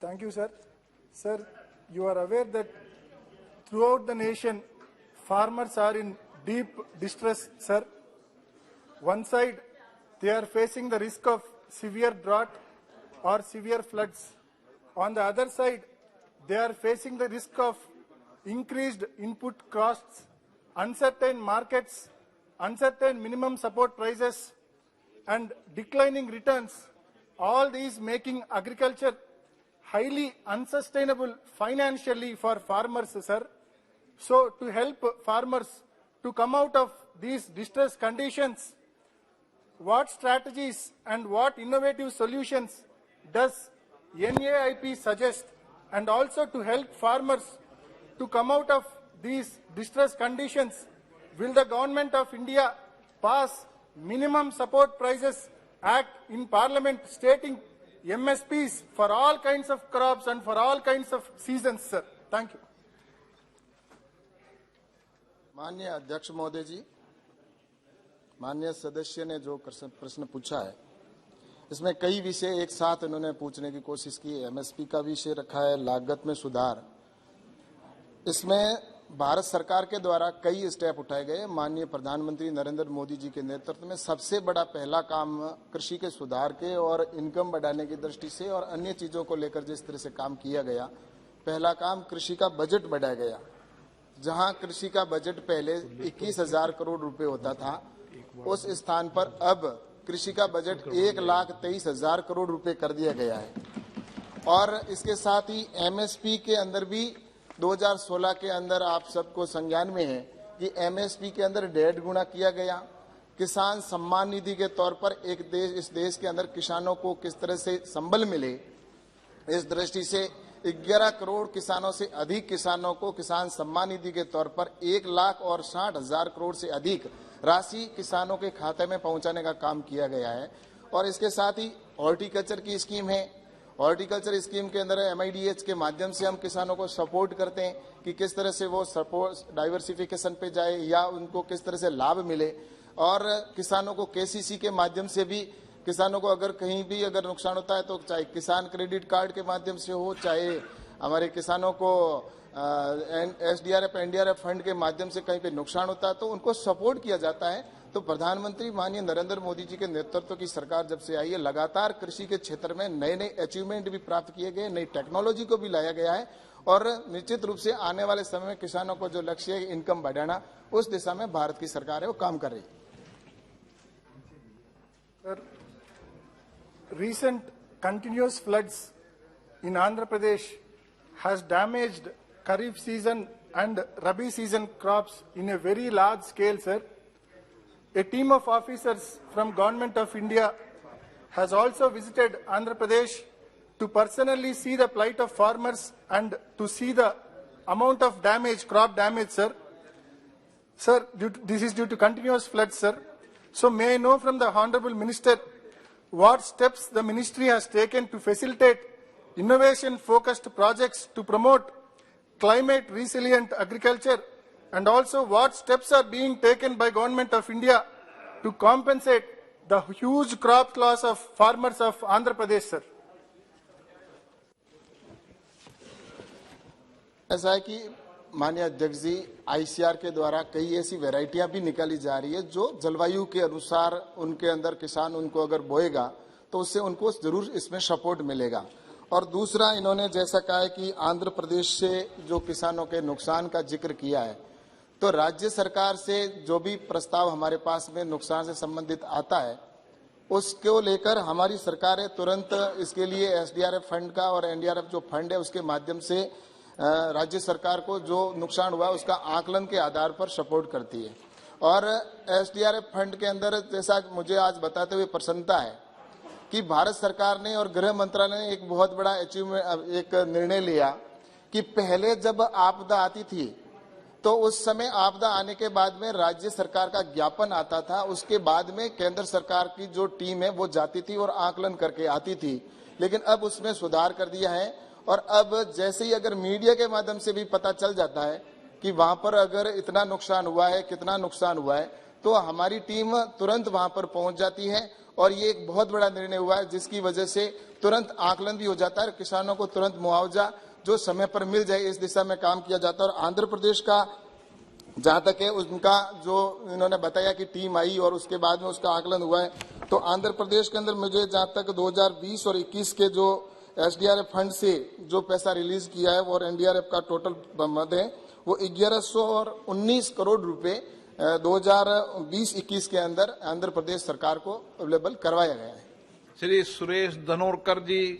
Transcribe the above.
Thank you, sir. Sir, you are aware that throughout the nation, farmers are in deep distress, sir. One side, they are facing the risk of severe drought or severe floods. On the other side, they are facing the risk of increased input costs, uncertain markets, uncertain minimum support prices, and declining returns. All these making agriculture highly unsustainable financially for farmers, sir. So to help farmers to come out of these distress conditions, what strategies and what innovative solutions does NAIP suggest? And also to help farmers to come out of these distress conditions, will the Government of India pass Minimum Support Prices Act in Parliament stating MSPs for all kinds of crops and for all kinds of seasons, sir? Thank you. माननीय अध्यक्ष महोदय जी, माननीय सदस्य ने जो प्रश्न पूछा है, इसमें कई विषय एक साथ उन्होंने पूछने की कोशिश की। एमएसपी का विषय रखा है, लागत में सुधार। इसमें भारत सरकार के द्वारा कई स्टेप उठाए गए। माननीय प्रधानमंत्री नरेंद्र मोदी जी के नेतृत्व में सबसे बड़ा पहला काम कृषि के सुधार के और इनकम बढ़ाने की दृष्टि से और अन्य चीजों को लेकर जिस तरह से काम किया गया, पहला काम कृषि का बजट बढ़ाया गया। जहां कृषि का बजट पहले 21,000 करोड़ रुपए होता था, उस स्थान पर अब कृषि का बजट 1,23,000 करोड़ रुपए कर दिया गया है। और इसके साथ ही एमएसपी के अंदर भी 2016 के अंदर आप सबको संज्ञान में है कि एमएसपी के अंदर 1.5 गुना किया गया। किसान सम्मान निधि के तौर पर इस देश के अंदर किसानों को किस तरह से संबल मिले, इस दृष्टि से 11 करोड़ किसानों से अधिक किसानों को किसान सम्मान निधि के तौर पर 1,60,000 करोड़ से अधिक राशि किसानों के खाते में पहुंचाने का काम किया गया है। और इसके साथ ही हॉर्टिकल्चर की स्कीम है। हॉर्टिकल्चर स्कीम के अंदर MIDH के माध्यम से हम किसानों को सपोर्ट करते हैं कि किस तरह से वो सपोर्ट डाइवर्सिफिकेशन पे जाए या उनको किस तरह से लाभ मिले। और किसानों को KCC के माध्यम से भी किसानों को अगर कहीं भी अगर नुकसान होता है, तो चाहे किसान क्रेडिट कार्ड के माध्यम से हो, चाहे हमारे किसानों को SDRF NDRF फंड के माध्यम से कहीं पे नुकसान होता है, तो उनको सपोर्ट किया जाता है। तो प्रधानमंत्री माननीय नरेंद्र मोदी जी के नेतृत्व की सरकार जब से आई है, लगातार कृषि के क्षेत्र में नए नए अचीवमेंट भी प्राप्त किए गए, नई टेक्नोलॉजी को भी लाया गया है। और निश्चित रूप से आने वाले समय में किसानों को जो लक्ष्य है इनकम बढ़ाना, उस दिशा में भारत की सरकार है वो काम कर रही है। Recent continuous floods in Andhra Pradesh has damaged Kharif season and Rabi season crops in a very large scale, sir. A team of officers from Government of India has also visited Andhra Pradesh to personally see the plight of farmers and to see the amount of damage, crop damage, sir. Sir, this is due to continuous floods, sir. So may I know from the Honorable Minister what steps the ministry has taken to facilitate innovation-focused projects to promote climate-resilient agriculture, and also what steps are being taken by Government of India to compensate the huge crop loss of farmers of Andhra Pradesh, sir? ऐसा है कि माननीय अध्यक्ष जी, ICR के द्वारा कई ऐसी वैरायटियां भी निकाली जा रही है जो जलवायु के अनुसार उनके अंदर किसान उनको अगर बोएगा तो उससे उनको जरूर इसमें सपोर्ट मिलेगा। और दूसरा, इन्होंने जैसा कहा है कि आंध्र प्रदेश से जो किसानों के नुकसान का जिक्र किया है, तो राज्य सरकार से जो भी प्रस्ताव हमारे पास में नुकसान से संबंधित आता है, उसको लेकर हमारी सरकार है तुरंत इसके लिए SDRF फंड का और NDRF जो फंड है उसके माध्यम से राज्य सरकार को जो नुकसान हुआ उसका आकलन के आधार पर सपोर्ट करती है। और SDRF फंड के अंदर जैसा मुझे आज बताते हुए प्रसन्नता है कि भारत सरकार ने और गृह मंत्रालय ने एक बहुत बड़ा एक निर्णय लिया कि पहले जब आपदा आती थी तो उस समय आपदा आने के बाद में राज्य सरकार का ज्ञापन आता था, उसके बाद में केंद्र सरकार की जो टीम है वो जाती थी और आकलन करके आती थी। लेकिन अब उसमें सुधार कर दिया है और अब जैसे ही अगर मीडिया के माध्यम से भी पता चल जाता है कि वहां पर अगर इतना नुकसान हुआ है, कितना नुकसान हुआ है, तो हमारी टीम तुरंत वहां पर पहुंच जाती है। और ये एक बहुत बड़ा निर्णय हुआ है जिसकी वजह से तुरंत आकलन भी हो जाता है, किसानों को तुरंत मुआवजा जो समय पर मिल जाए, इस दिशा में काम किया जाता है। और आंध्र प्रदेश का जहां तक है, उनका जो इन्होंने बताया कि टीम आई और उसके बाद में उसका आकलन हुआ है, तो आंध्र प्रदेश के अंदर मुझे जहां तक 2020 और 21 के जो एसडीआरएफ फंड से जो पैसा रिलीज किया है और एनडीआरएफ का टोटल मद है वो 1119 करोड़ रुपए 2020-21 के अंदर आंध्र प्रदेश सरकार को अवेलेबल करवाया गया है। श्री सुरेश धनोरकर जी।